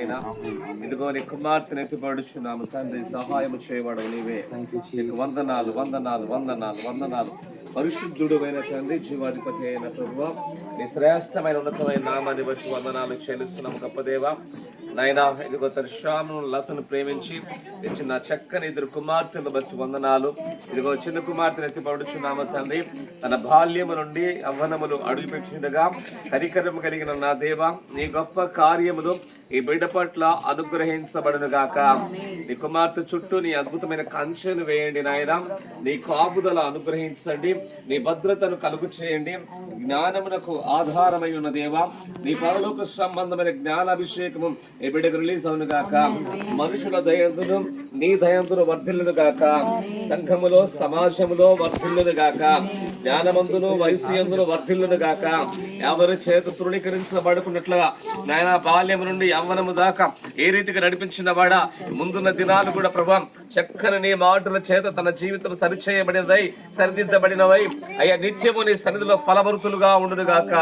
అయినా ఇదిగో నీ కుమార్తెను ఎత్తిపడుచున్నాము తండ్రి, సహాయం చేయబడవు నీవే. నీకు వందనాలు వందనాలు వందనాలు వందనాలు. పరిశుద్ధుడు అయిన తండ్రి, జీవాధిపతి అయిన ప్రభువా, నీ శ్రేష్టమైన ఉన్నతమైన నామాన్ని బట్టి వందనాలు చెల్లిస్తున్నాము. గొప్ప దేవా నాయనా, ఇదిగో తన శ్యామును లతను ప్రేమించి ఇచ్చిన చక్కని ఇద్దరు కుమార్తెను బట్టి వందనాలు. ఇదిగో చిన్న కుమార్తెను ఎత్తిపడుచున్నాము తండ్రి, తన బాల్యము నుండి యవ్వనములు అడుగుపెట్టిండగా కనికరము కలిగిన నా దేవా, నీ గొప్ప కార్యములు ఈ బిడ్డ పట్ల అనుగ్రహించబడును గాక. నీ కుమార్తె చుట్టూ నీ అద్భుతమైన కంచెను వేయండి నాయన. నీ కాపుదల అనుగ్రహించండి, నీ భద్రతను కలుగు చేయండి. జ్ఞానమునకు ఆధారమై ఉన్న దేవా, నీ పరలోక సంబంధమైన జ్ఞానాభిషేకము ఈ బిడ్డకు రిలీజ్ అవును గాక. మనుషుల దయందును నీ దయందును వర్ధిల్లును గాక. సంఘములో సమాజములో వర్ధిల్లును గాక. జ్ఞానమందును వయస్సుయందును వర్ధిల్లును గాక. ఎవరి చేత తృణీకరించబడుకున్నట్లుగా నాయన బాల్యము నుండి యవ్వనము దాకా ఏ రీతిగా నడిపించిన వాడా, ముందున్న దినాలు కూడా ప్రభా చక్కని నీ మాటల చేత తన జీవితం సరిచేయబడినదై సరిదిద్దబడినవై అయ్యా నిత్యము నీ సన్నిధిలో ఫలభరితులుగా ఉండును గాక.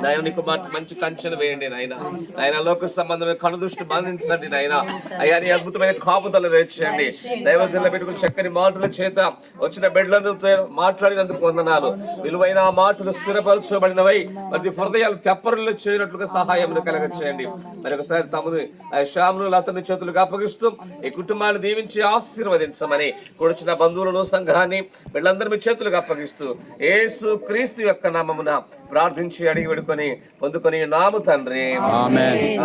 నాయన నీకు మంచి కంచెను వేయండి నాయన. నాయన లోక సంబంధమైన కనుదృష్టి బంధించండి నాయన. అయ్యా నీ అద్భుతమైన కాపుదల వేచేయండి. దైవజనుల పెట్టుకుని చక్కని మాటల చేత వచ్చిన బిడ్డలను మాట్లాడినందుకు వందనాలు. విలువైన మాటలు స్థిరపరచబడినవై మరి హృదయాలు తెప్పరులు చేయనట్లుగా సహాయం కలగ చేయండి. మరి ఒకసారి తమను శ్యాములు అతని చేతులకు అప్పగిస్తూ ఈ కుటుంబాన్ని దీవించి ఆశీర్వదించమని కూర్చున్న బంధువులను సంఘాన్ని వీళ్ళందరూ మీ చేతులకు అప్పగిస్తూ యేసు క్రీస్తు యొక్క నామమున ప్రార్థించి అడిగి పెడుకొని పొందుకొని నాము తండ్రి. ఆమేన్.